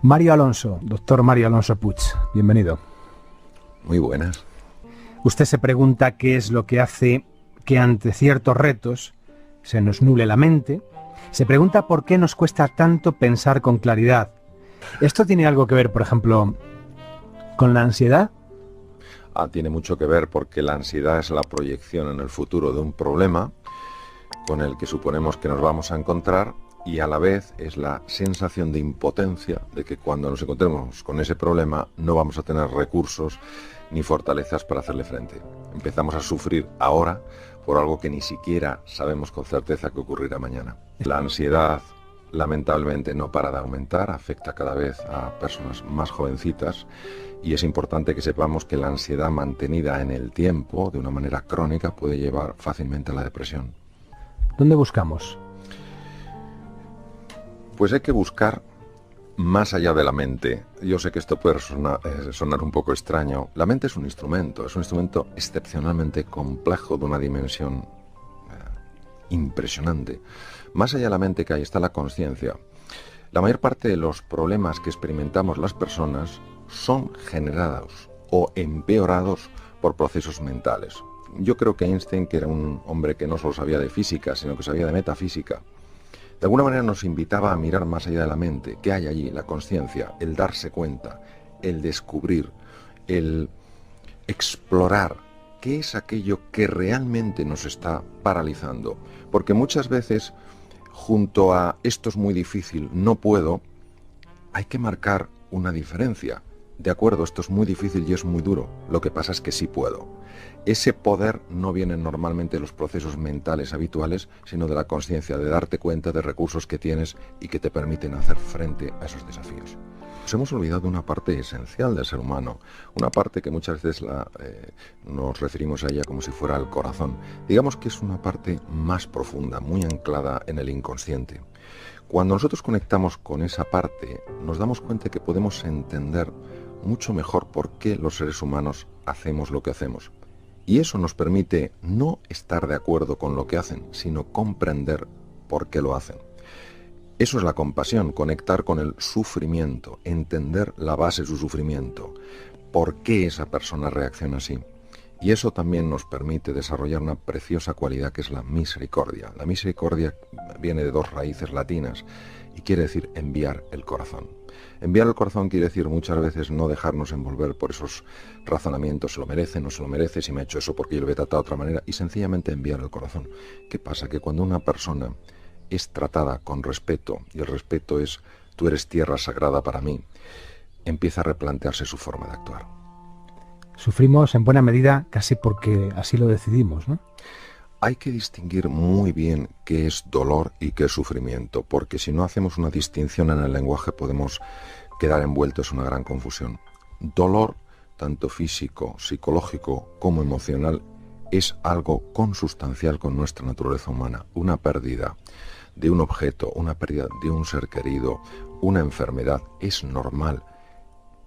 Mario Alonso, doctor Mario Alonso Puig, bienvenido. Muy buenas. Usted se pregunta qué es lo que hace que ante ciertos retos se nos nuble la mente. Se pregunta por qué nos cuesta tanto pensar con claridad. ¿Esto tiene algo que ver, por ejemplo, con la ansiedad? Tiene mucho que ver porque la ansiedad es la proyección en el futuro de un problema con el que suponemos que nos vamos a encontrar y a la vez es la sensación de impotencia de que cuando nos encontremos con ese problema no vamos a tener recursos ni fortalezas para hacerle frente. Empezamos a sufrir ahora por algo que ni siquiera sabemos con certeza que ocurrirá mañana. La ansiedad, lamentablemente, no para de aumentar, afecta cada vez a personas más jovencitas y es importante que sepamos que la ansiedad mantenida en el tiempo, de una manera crónica, puede llevar fácilmente a la depresión. ¿Dónde buscamos? Pues hay que buscar más allá de la mente. Yo sé que esto puede sonar un poco extraño. La mente es un instrumento excepcionalmente complejo de una dimensión impresionante. Más allá de la mente que ahí está la conciencia. La mayor parte de los problemas que experimentamos las personas son generados o empeorados por procesos mentales. Yo creo que Einstein, que era un hombre que no solo sabía de física, sino que sabía de metafísica, de alguna manera nos invitaba a mirar más allá de la mente. ¿Qué hay allí? La conciencia, el darse cuenta, el descubrir, el explorar qué es aquello que realmente nos está paralizando. Porque muchas veces, junto a esto es muy difícil, no puedo, hay que marcar una diferencia. De acuerdo, esto es muy difícil y es muy duro. Lo que pasa es que sí puedo. Ese poder no viene normalmente de los procesos mentales habituales, sino de la conciencia, de darte cuenta de recursos que tienes y que te permiten hacer frente a esos desafíos. Nos hemos olvidado de una parte esencial del ser humano, una parte que muchas veces nos referimos a ella como si fuera el corazón. Digamos que es una parte más profunda, muy anclada en el inconsciente. Cuando nosotros conectamos con esa parte, nos damos cuenta que podemos entender mucho mejor por qué los seres humanos hacemos lo que hacemos. Y eso nos permite no estar de acuerdo con lo que hacen, sino comprender por qué lo hacen. Eso es la compasión, conectar con el sufrimiento, entender la base de su sufrimiento, por qué esa persona reacciona así. Y eso también nos permite desarrollar una preciosa cualidad que es la misericordia. La misericordia viene de dos raíces latinas y quiere decir enviar el corazón. Enviar el corazón quiere decir muchas veces no dejarnos envolver por esos razonamientos, se lo merece, no se lo merece, si me ha hecho eso porque yo lo he tratado de otra manera, y sencillamente enviar el corazón. ¿Qué pasa? Que cuando una persona es tratada con respeto, y el respeto es tú eres tierra sagrada para mí, empieza a replantearse su forma de actuar. Sufrimos en buena medida casi porque así lo decidimos, ¿no? Hay que distinguir muy bien qué es dolor y qué es sufrimiento, porque si no hacemos una distinción en el lenguaje podemos quedar envueltos en una gran confusión. Dolor, tanto físico, psicológico como emocional, es algo consustancial con nuestra naturaleza humana. Una pérdida de un objeto, una pérdida de un ser querido, una enfermedad, es normal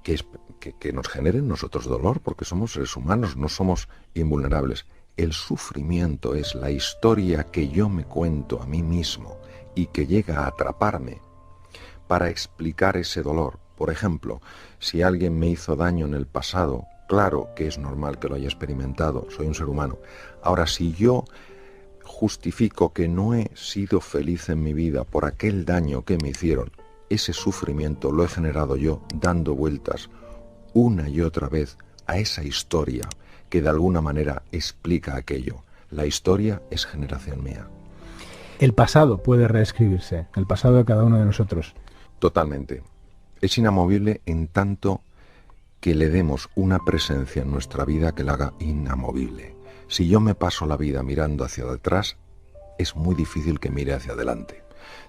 que nos genere en nosotros dolor, porque somos seres humanos, no somos invulnerables. El sufrimiento es la historia que yo me cuento a mí mismo y que llega a atraparme para explicar ese dolor. Por ejemplo, si alguien me hizo daño en el pasado, claro que es normal que lo haya experimentado, soy un ser humano. Ahora, si yo justifico que no he sido feliz en mi vida por aquel daño que me hicieron, ese sufrimiento lo he generado yo dando vueltas una y otra vez a esa historia que de alguna manera explica aquello. La historia es generación mía. El pasado puede reescribirse, el pasado de cada uno de nosotros. Totalmente. Es inamovible en tanto que le demos una presencia en nuestra vida que la haga inamovible. Si yo me paso la vida mirando hacia detrás, es muy difícil que mire hacia adelante.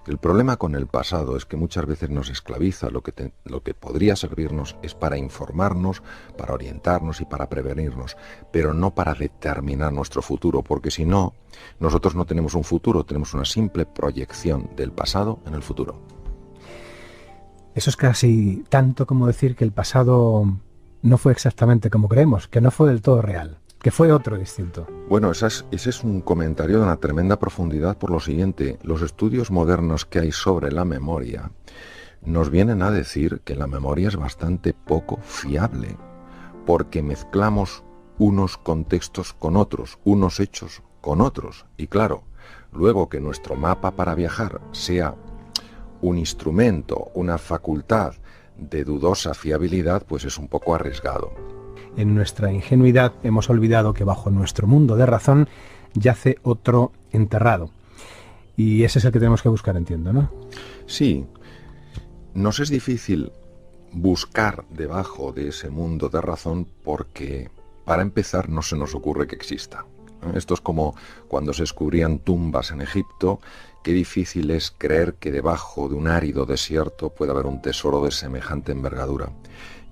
El problema con el pasado es que muchas veces nos esclaviza. Lo que podría servirnos es para informarnos, para orientarnos y para prevenirnos, pero no para determinar nuestro futuro, porque si no, nosotros no tenemos un futuro, tenemos una simple proyección del pasado en el futuro. Eso es casi tanto como decir que el pasado no fue exactamente como creemos, que no fue del todo real, que fue otro distinto. Bueno, ese es un comentario de una tremenda profundidad por lo siguiente. Los estudios modernos que hay sobre la memoria nos vienen a decir que la memoria es bastante poco fiable, porque mezclamos unos contextos con otros, unos hechos con otros. Y claro, luego que nuestro mapa para viajar sea un instrumento, una facultad de dudosa fiabilidad, pues es un poco arriesgado. En nuestra ingenuidad hemos olvidado que bajo nuestro mundo de razón yace otro enterrado. Y ese es el que tenemos que buscar, entiendo, ¿no? Sí, nos es difícil buscar debajo de ese mundo de razón porque, para empezar, no se nos ocurre que exista. Esto es como cuando se descubrían tumbas en Egipto. Qué difícil es creer que debajo de un árido desierto puede haber un tesoro de semejante envergadura.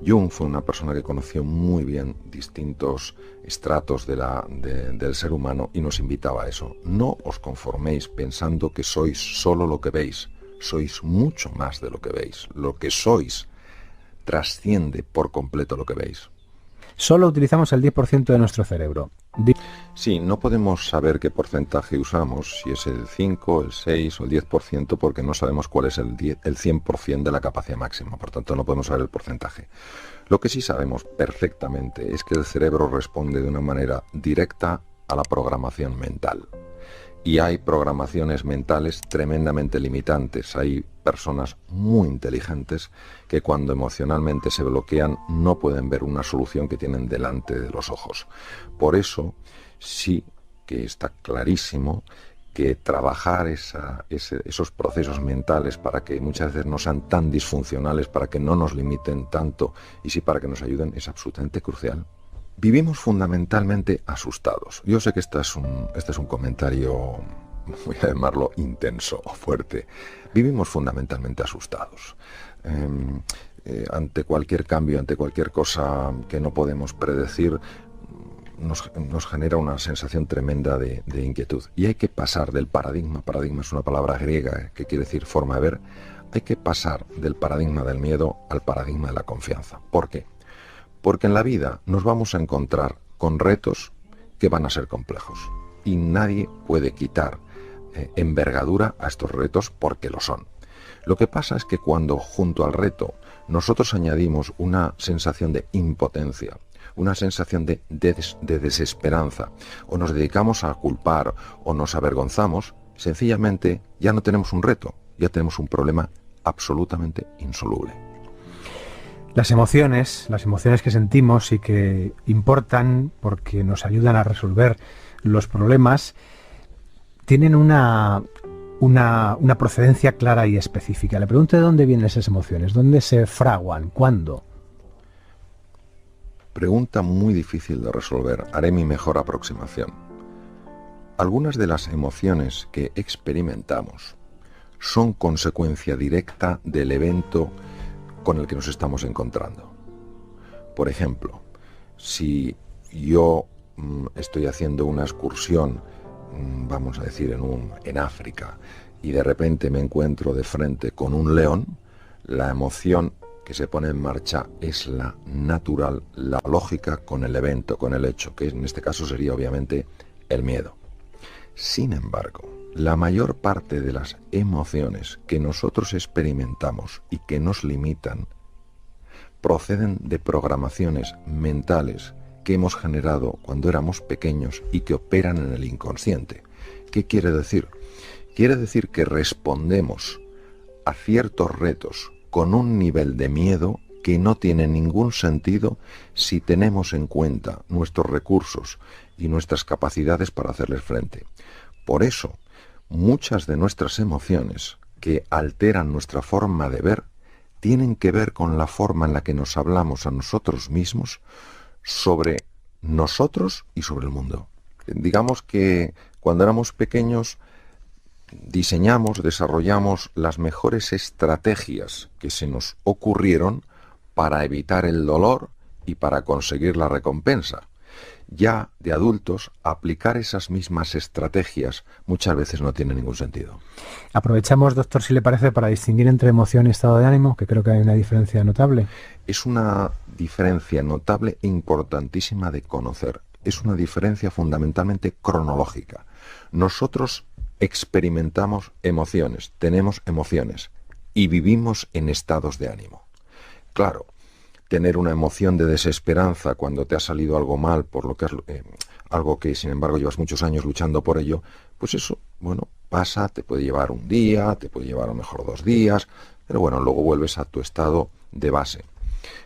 Jung fue una persona que conoció muy bien distintos estratos del ser humano y nos invitaba a eso. No os conforméis pensando que sois solo lo que veis. Sois mucho más de lo que veis. Lo que sois trasciende por completo lo que veis. Solo utilizamos el 10% de nuestro cerebro. Sí, no podemos saber qué porcentaje usamos, si es el 5, el 6 o el 10%, porque no sabemos cuál es el 100% de la capacidad máxima, por tanto no podemos saber el porcentaje. Lo que sí sabemos perfectamente es que el cerebro responde de una manera directa a la programación mental. Y hay programaciones mentales tremendamente limitantes. Hay personas muy inteligentes que cuando emocionalmente se bloquean no pueden ver una solución que tienen delante de los ojos. Por eso sí que está clarísimo que trabajar esos procesos mentales para que muchas veces no sean tan disfuncionales, para que no nos limiten tanto y sí para que nos ayuden, es absolutamente crucial. Vivimos fundamentalmente asustados. Yo sé que este es un comentario, voy a llamarlo intenso o fuerte. Vivimos fundamentalmente asustados. Ante cualquier cambio, ante cualquier cosa que no podemos predecir, nos genera una sensación tremenda de inquietud. Y hay que pasar del paradigma es una palabra griega que quiere decir forma de ver, hay que pasar del paradigma del miedo al paradigma de la confianza. ¿Por qué? Porque en la vida nos vamos a encontrar con retos que van a ser complejos y nadie puede quitar envergadura a estos retos porque lo son. Lo que pasa es que cuando junto al reto nosotros añadimos una sensación de impotencia, una sensación de desesperanza, o nos dedicamos a culpar o nos avergonzamos, sencillamente ya no tenemos un reto, ya tenemos un problema absolutamente insoluble. Las emociones que sentimos y que importan porque nos ayudan a resolver los problemas, tienen una procedencia clara y específica. Le pregunto de dónde vienen esas emociones, dónde se fraguan, cuándo. Pregunta muy difícil de resolver. Haré mi mejor aproximación. Algunas de las emociones que experimentamos son consecuencia directa del evento con el que nos estamos encontrando. Por ejemplo, si yo estoy haciendo una excursión, vamos a decir en África, y de repente me encuentro de frente con un león, la emoción que se pone en marcha es la natural, la lógica con el evento, con el hecho, que en este caso sería obviamente el miedo. Sin embargo, la mayor parte de las emociones que nosotros experimentamos y que nos limitan proceden de programaciones mentales que hemos generado cuando éramos pequeños y que operan en el inconsciente. ¿Qué quiere decir? Quiere decir que respondemos a ciertos retos con un nivel de miedo que no tiene ningún sentido si tenemos en cuenta nuestros recursos y nuestras capacidades para hacerles frente. Por eso, muchas de nuestras emociones que alteran nuestra forma de ver tienen que ver con la forma en la que nos hablamos a nosotros mismos sobre nosotros y sobre el mundo. Digamos que cuando éramos pequeños diseñamos, desarrollamos las mejores estrategias que se nos ocurrieron para evitar el dolor y para conseguir la recompensa. Ya de adultos, aplicar esas mismas estrategias muchas veces no tiene ningún sentido. Aprovechamos, doctor, si le parece, para distinguir entre emoción y estado de ánimo, que creo que hay una diferencia notable. Es una diferencia notable e importantísima de conocer. Es una diferencia fundamentalmente cronológica. Nosotros experimentamos emociones, tenemos emociones, y vivimos en estados de ánimo. Claro, tener una emoción de desesperanza cuando te ha salido algo mal, por lo que algo que sin embargo llevas muchos años luchando por ello, pues eso, bueno, pasa, te puede llevar un día, te puede llevar a lo mejor 2 días, pero bueno, luego vuelves a tu estado de base.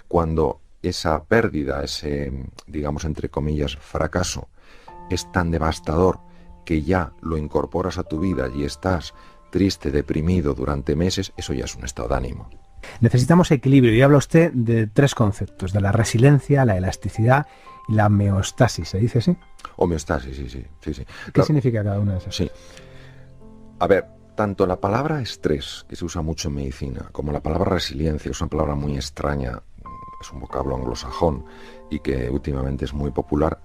Cuando esa pérdida, ese, digamos, entre comillas, fracaso, es tan devastador que ya lo incorporas a tu vida y estás triste, deprimido durante meses, eso ya es un estado de ánimo. Necesitamos equilibrio, y habla usted de 3 conceptos, de la resiliencia, la elasticidad y la homeostasis, ¿se dice así? Homeostasis, sí. ¿Qué significa cada una de esas? Sí. A ver, tanto la palabra estrés, que se usa mucho en medicina, como la palabra resiliencia, es una palabra muy extraña, es un vocablo anglosajón y que últimamente es muy popular.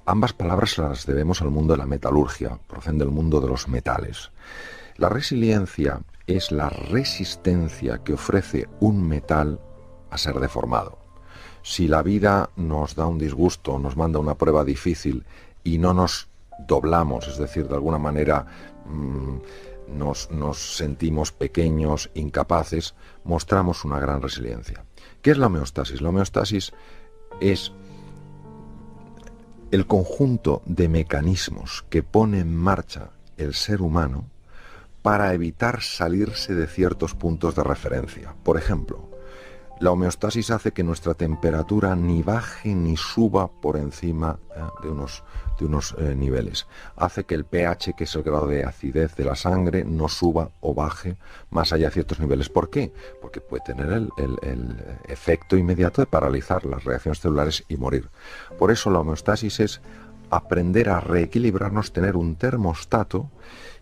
Ambas palabras las debemos al mundo de la metalurgia, proceden del mundo de los metales. La resiliencia es la resistencia que ofrece un metal a ser deformado. Si la vida nos da un disgusto, nos manda una prueba difícil y no nos doblamos, es decir, de alguna manera nos sentimos pequeños, incapaces, mostramos una gran resiliencia. ¿Qué es la homeostasis? La homeostasis es el conjunto de mecanismos que pone en marcha el ser humano para evitar salirse de ciertos puntos de referencia. Por ejemplo, la homeostasis hace que nuestra temperatura ni baje ni suba por encima de unos niveles. Hace que el pH, que es el grado de acidez de la sangre, no suba o baje más allá de ciertos niveles. ¿Por qué? Porque puede tener el efecto inmediato de paralizar las reacciones celulares y morir. Por eso la homeostasis es aprender a reequilibrarnos, tener un termostato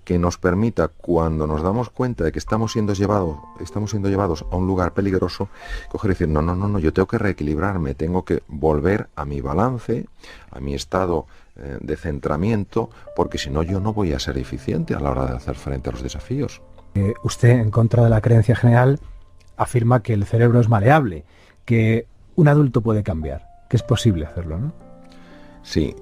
que nos permita, cuando nos damos cuenta de que estamos siendo llevados a un lugar peligroso, coger y decir, no, yo tengo que reequilibrarme, tengo que volver a mi balance, a mi estado de centramiento, porque si no yo no voy a ser eficiente a la hora de hacer frente a los desafíos. Usted, en contra de la creencia general, afirma que el cerebro es maleable, que un adulto puede cambiar, que es posible hacerlo, ¿no? Sí,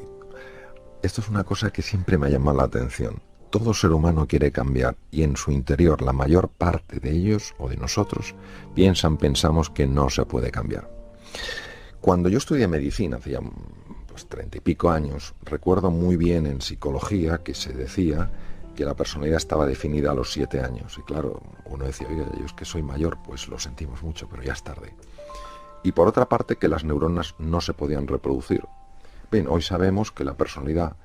esto es una cosa que siempre me ha llamado la atención. Todo ser humano quiere cambiar y en su interior la mayor parte de ellos o de nosotros pensamos que no se puede cambiar. Cuando yo estudié medicina, hacía 30 y pico años, recuerdo muy bien en psicología que se decía que la personalidad estaba definida a los 7 años. Y claro, uno decía, oiga, yo es que soy mayor, pues lo sentimos mucho, pero ya es tarde. Y por otra parte, que las neuronas no se podían reproducir. Bien, hoy sabemos que la personalidad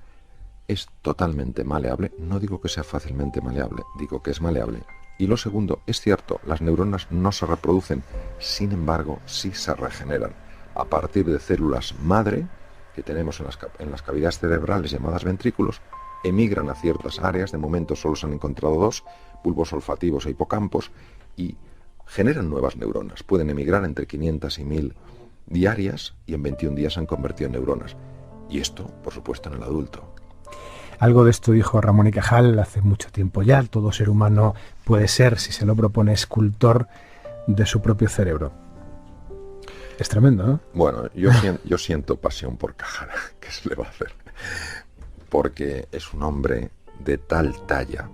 es totalmente maleable. No digo que sea fácilmente maleable, digo que es maleable. Y lo segundo, es cierto, las neuronas no se reproducen, sin embargo, sí se regeneran a partir de células madre que tenemos en las cavidades cerebrales llamadas ventrículos, emigran a ciertas áreas, de momento solo se han encontrado 2, bulbos olfativos e hipocampos, y generan nuevas neuronas. Pueden emigrar entre 500 y 1000 diarias y en 21 días se han convertido en neuronas. Y esto, por supuesto, en el adulto. Algo de esto dijo Ramón y Cajal hace mucho tiempo ya. Todo ser humano puede ser, si se lo propone, escultor de su propio cerebro. Es tremendo, ¿no? Bueno, yo siento pasión por Cajal. ¿Qué se le va a hacer? Porque es un hombre de tal talla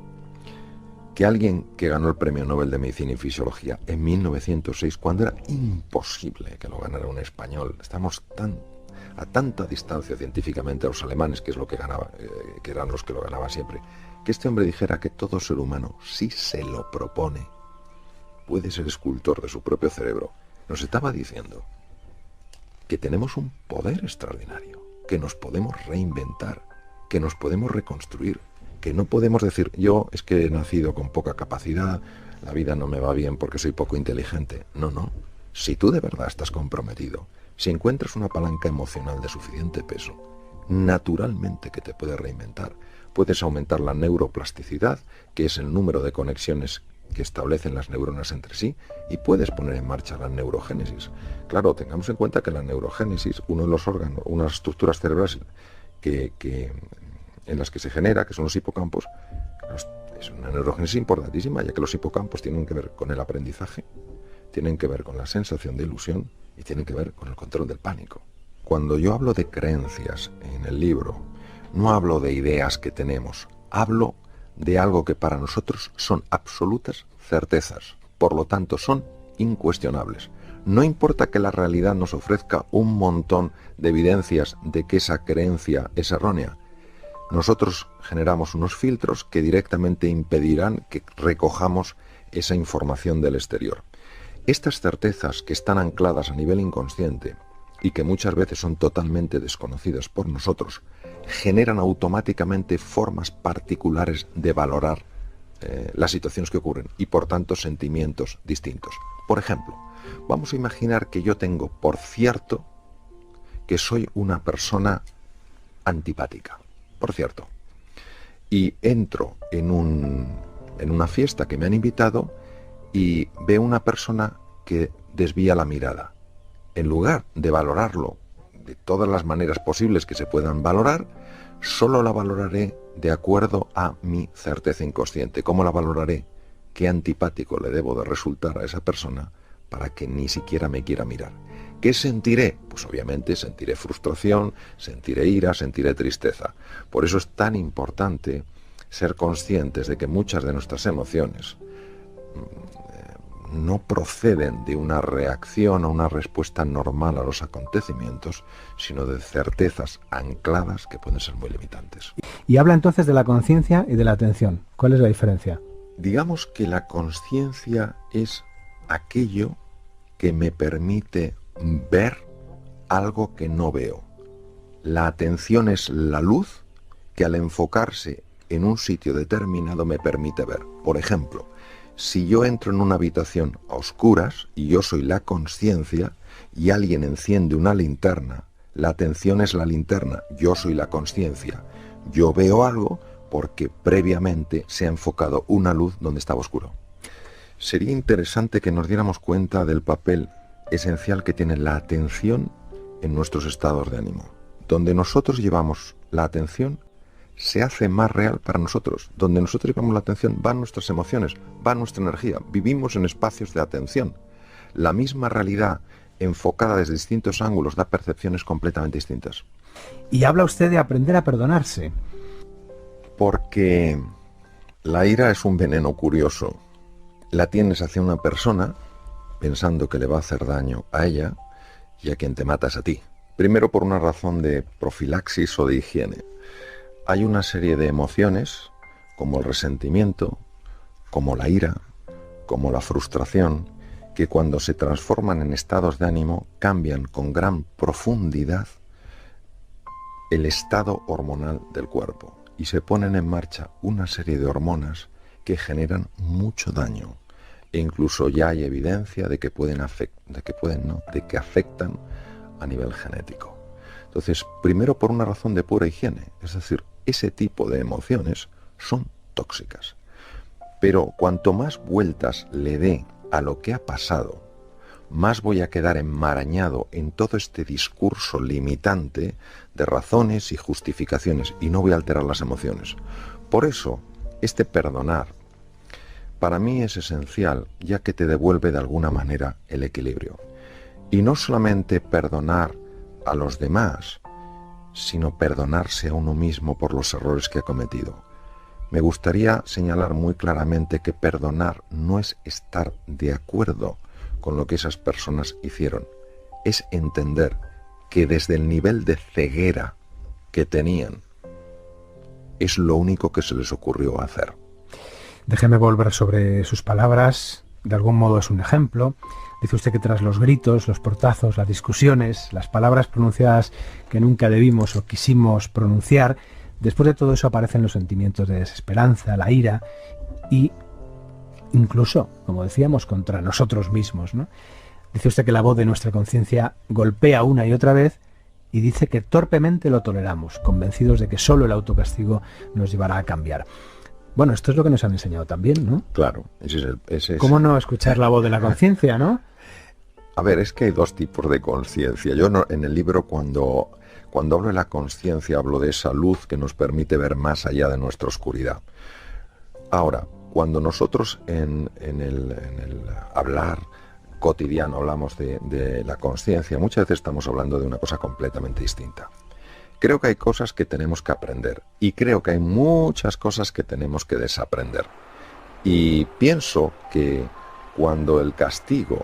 que alguien que ganó el Premio Nobel de Medicina y Fisiología en 1906, cuando era imposible que lo ganara un español, estamos a tanta distancia científicamente a los alemanes, que es lo que ganaba, que eran los que lo ganaban siempre, que este hombre dijera que todo ser humano, si se lo propone, puede ser escultor de su propio cerebro, nos estaba diciendo que tenemos un poder extraordinario, que nos podemos reinventar, que nos podemos reconstruir, que no podemos decir, yo es que he nacido con poca capacidad, la vida no me va bien porque soy poco inteligente. No, si tú de verdad estás comprometido, si encuentras una palanca emocional de suficiente peso, naturalmente que te puedes reinventar. Puedes aumentar la neuroplasticidad, que es el número de conexiones que establecen las neuronas entre sí, y puedes poner en marcha la neurogénesis. Claro, tengamos en cuenta que la neurogénesis, uno de los órganos, unas estructuras cerebrales en las que se genera, que son los hipocampos, es una neurogénesis importantísima, ya que los hipocampos tienen que ver con el aprendizaje, tienen que ver con la sensación de ilusión y tienen que ver con el control del pánico. Cuando yo hablo de creencias en el libro, no hablo de ideas que tenemos, hablo de algo que para nosotros son absolutas certezas. por lo tanto son incuestionables. No importa que la realidad nos ofrezca un montón de evidencias de que esa creencia es errónea. Nosotros generamos unos filtros que directamente impedirán que recojamos esa información del exterior. Estas certezas que están ancladas a nivel inconsciente y que muchas veces son totalmente desconocidas por nosotros, generan automáticamente formas particulares de valorar las situaciones que ocurren y por tanto sentimientos distintos. Por ejemplo, vamos a imaginar que yo tengo por cierto que soy una persona antipática, por cierto, y entro en una fiesta que me han invitado y veo una persona que desvía la mirada. En lugar de valorarlo de todas las maneras posibles que se puedan valorar, solo la valoraré de acuerdo a mi certeza inconsciente. ¿Cómo la valoraré? ¿Qué antipático le debo de resultar a esa persona para que ni siquiera me quiera mirar? ¿Qué sentiré? Pues obviamente sentiré frustración, sentiré ira, sentiré tristeza. Por eso es tan importante ser conscientes de que muchas de nuestras emociones no proceden de una reacción o una respuesta normal a los acontecimientos, sino de certezas ancladas que pueden ser muy limitantes. Y habla entonces de la conciencia y de la atención. ¿Cuál es la diferencia? Digamos que la conciencia es aquello que me permite ver algo que no veo. La atención es la luz que al enfocarse en un sitio determinado me permite ver. Por ejemplo, si yo entro en una habitación a oscuras y yo soy la conciencia y alguien enciende una linterna, la atención es la linterna, yo soy la conciencia. Yo veo algo porque previamente se ha enfocado una luz donde estaba oscuro. Sería interesante que nos diéramos cuenta del papel esencial que tiene la atención en nuestros estados de ánimo. Donde nosotros llevamos la atención, se hace más real para nosotros. Donde nosotros llevamos la atención van nuestras emociones, va nuestra energía. Vivimos en espacios de atención. La misma realidad enfocada desde distintos ángulos da percepciones completamente distintas. Y habla usted de aprender a perdonarse. Porque la ira es un veneno curioso. La tienes hacia una persona pensando que le va a hacer daño a ella y a quien te mata es a ti. Primero por una razón de profilaxis o de higiene. Hay una serie de emociones, como el resentimiento, como la ira, como la frustración, que cuando se transforman en estados de ánimo cambian con gran profundidad el estado hormonal del cuerpo y se ponen en marcha una serie de hormonas que generan mucho daño e incluso ya hay evidencia de que afectan a nivel genético. Entonces, primero por una razón de pura higiene, es decir, ese tipo de emociones son tóxicas. Pero cuanto más vueltas le dé a lo que ha pasado, más voy a quedar enmarañado en todo este discurso limitante de razones y justificaciones y no voy a alterar las emociones. Por eso, este perdonar para mí es esencial, ya que te devuelve de alguna manera el equilibrio. Y no solamente perdonar a los demás, sino perdonarse a uno mismo por los errores que ha cometido. Me gustaría señalar muy claramente que perdonar no es estar de acuerdo con lo que esas personas hicieron, es entender que desde el nivel de ceguera que tenían, es lo único que se les ocurrió hacer. Déjeme volver sobre sus palabras, de algún modo es un ejemplo. Dice usted que tras los gritos, los portazos, las discusiones, las palabras pronunciadas que nunca debimos o quisimos pronunciar, después de todo eso aparecen los sentimientos de desesperanza, la ira y incluso, como decíamos, contra nosotros mismos, ¿no? Dice usted que la voz de nuestra conciencia golpea una y otra vez y dice que torpemente lo toleramos, convencidos de que solo el autocastigo nos llevará a cambiar. Bueno, esto es lo que nos han enseñado también, ¿no? Claro. ¿Cómo no escuchar la voz de la conciencia, no? A ver, es que hay dos tipos de conciencia. Yo en el libro cuando hablo de la conciencia hablo de esa luz que nos permite ver más allá de nuestra oscuridad. Ahora, cuando nosotros en el hablar cotidiano hablamos de la conciencia, muchas veces estamos hablando de una cosa completamente distinta. Creo que hay cosas que tenemos que aprender y creo que hay muchas cosas que tenemos que desaprender. Y pienso que cuando el castigo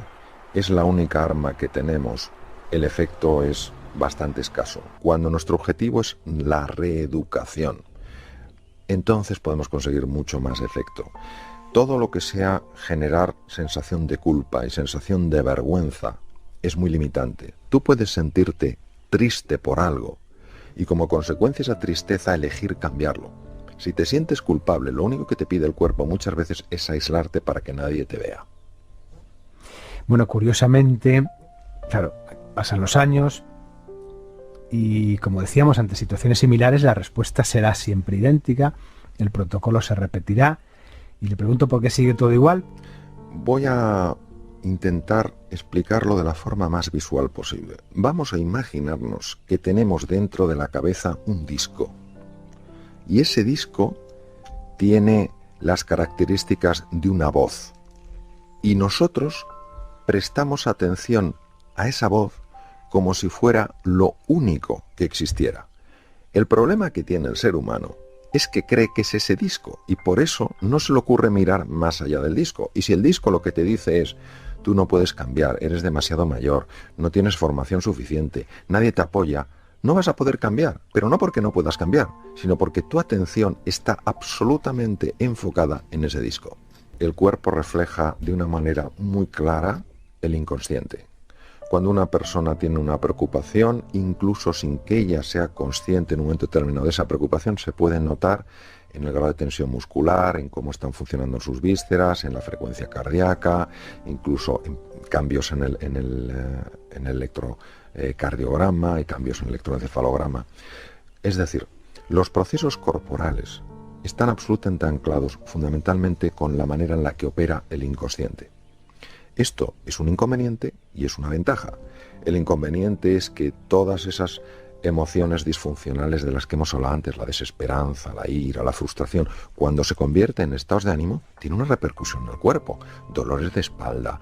es la única arma que tenemos, el efecto es bastante escaso. Cuando nuestro objetivo es la reeducación, entonces podemos conseguir mucho más efecto. Todo lo que sea generar sensación de culpa y sensación de vergüenza es muy limitante. Tú puedes sentirte triste por algo y como consecuencia esa tristeza elegir cambiarlo. Si te sientes culpable, lo único que te pide el cuerpo muchas veces es aislarte para que nadie te vea. Bueno, curiosamente, claro, pasan los años y, como decíamos, ante situaciones similares la respuesta será siempre idéntica, el protocolo se repetirá. Y le pregunto por qué sigue todo igual. Voy a intentar explicarlo de la forma más visual posible. Vamos a imaginarnos que tenemos dentro de la cabeza un disco. Y ese disco tiene las características de una voz. Y nosotros prestamos atención a esa voz como si fuera lo único que existiera. El problema que tiene el ser humano es que cree que es ese disco y por eso no se le ocurre mirar más allá del disco. Y si el disco lo que te dice es: tú no puedes cambiar, eres demasiado mayor, no tienes formación suficiente, nadie te apoya, no vas a poder cambiar, pero no porque no puedas cambiar, sino porque tu atención está absolutamente enfocada en ese disco. El cuerpo refleja de una manera muy clara el inconsciente. Cuando una persona tiene una preocupación, incluso sin que ella sea consciente en un momento determinado de esa preocupación, se puede notar en el grado de tensión muscular, en cómo están funcionando sus vísceras, en la frecuencia cardíaca, incluso en cambios en el electrocardiograma y cambios en el electroencefalograma. Es decir, los procesos corporales están absolutamente anclados fundamentalmente con la manera en la que opera el inconsciente. Esto es un inconveniente y es una ventaja. El inconveniente es que todas esas emociones disfuncionales de las que hemos hablado antes, la desesperanza, la ira, la frustración, cuando se convierte en estados de ánimo, tiene una repercusión en el cuerpo. Dolores de espalda,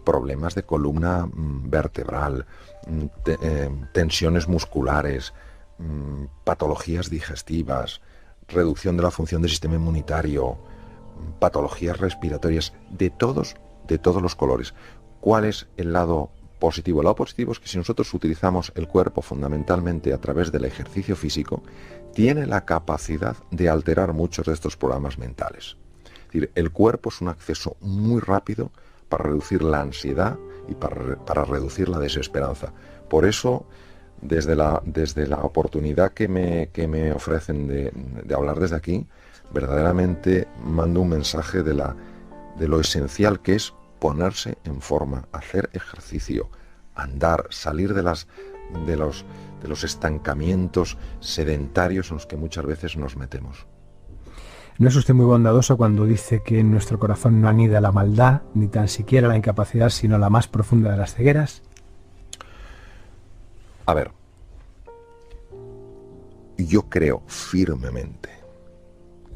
problemas de columna vertebral, tensiones musculares, patologías digestivas, reducción de la función del sistema inmunitario, patologías respiratorias, de todos los colores. ¿Cuál es el lado positivo? El lado positivo es que si nosotros utilizamos el cuerpo fundamentalmente a través del ejercicio físico, tiene la capacidad de alterar muchos de estos programas mentales. Es decir, el cuerpo es un acceso muy rápido para reducir la ansiedad y para reducir la desesperanza. Por eso, desde la oportunidad que me ofrecen de hablar desde aquí, verdaderamente mando un mensaje de lo esencial que es ponerse en forma, hacer ejercicio, andar, salir de los estancamientos sedentarios en los que muchas veces nos metemos. ¿No es usted muy bondadoso cuando dice que en nuestro corazón no anida la maldad, ni tan siquiera la incapacidad, sino la más profunda de las cegueras? A ver, yo creo firmemente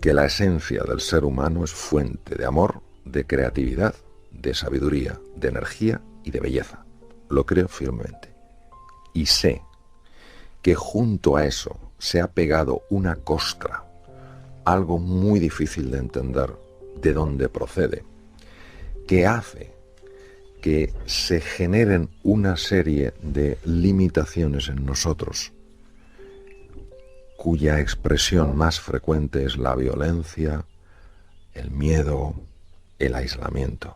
que la esencia del ser humano es fuente de amor, de creatividad, de sabiduría, de energía y de belleza. Lo creo firmemente. Y sé que junto a eso se ha pegado una costra, algo muy difícil de entender de dónde procede, que hace que se generen una serie de limitaciones en nosotros, cuya expresión más frecuente es la violencia, el miedo, el aislamiento.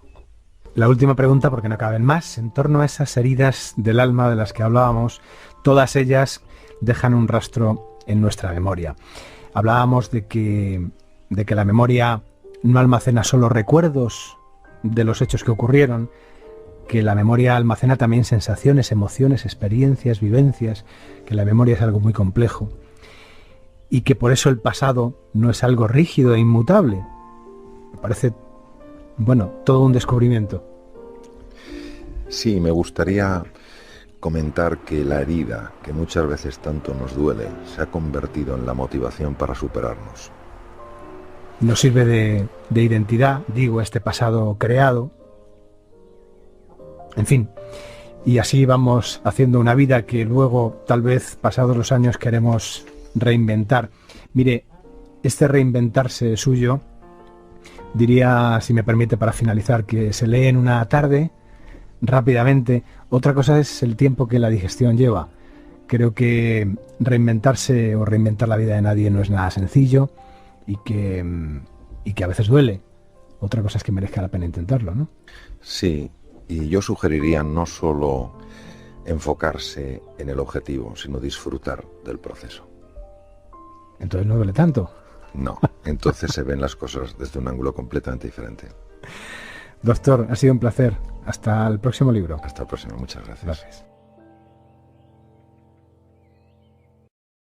La última pregunta, porque no caben más, en torno a esas heridas del alma de las que hablábamos, todas ellas dejan un rastro en nuestra memoria. Hablábamos de que la memoria no almacena solo recuerdos de los hechos que ocurrieron, que la memoria almacena también sensaciones, emociones, experiencias, vivencias, que la memoria es algo muy complejo y que por eso el pasado no es algo rígido e inmutable. Me parece, todo un descubrimiento. Sí, me gustaría comentar que la herida, que muchas veces tanto nos duele, se ha convertido en la motivación para superarnos. Nos sirve de identidad, este pasado creado. En fin, y así vamos haciendo una vida que luego, tal vez, pasados los años, queremos reinventar. Mire, este reinventarse suyo Diría, si me permite, para finalizar, que se lee en una tarde, rápidamente. Otra cosa es el tiempo que la digestión lleva. Creo que reinventarse o reinventar la vida de nadie no es nada sencillo y que a veces duele. Otra cosa es que merezca la pena intentarlo, ¿no? Sí, y yo sugeriría no solo enfocarse en el objetivo, sino disfrutar del proceso. Entonces no duele tanto. No, entonces se ven las cosas desde un ángulo completamente diferente. Doctor, ha sido un placer. Hasta el próximo libro. Hasta el próximo, muchas gracias. Gracias.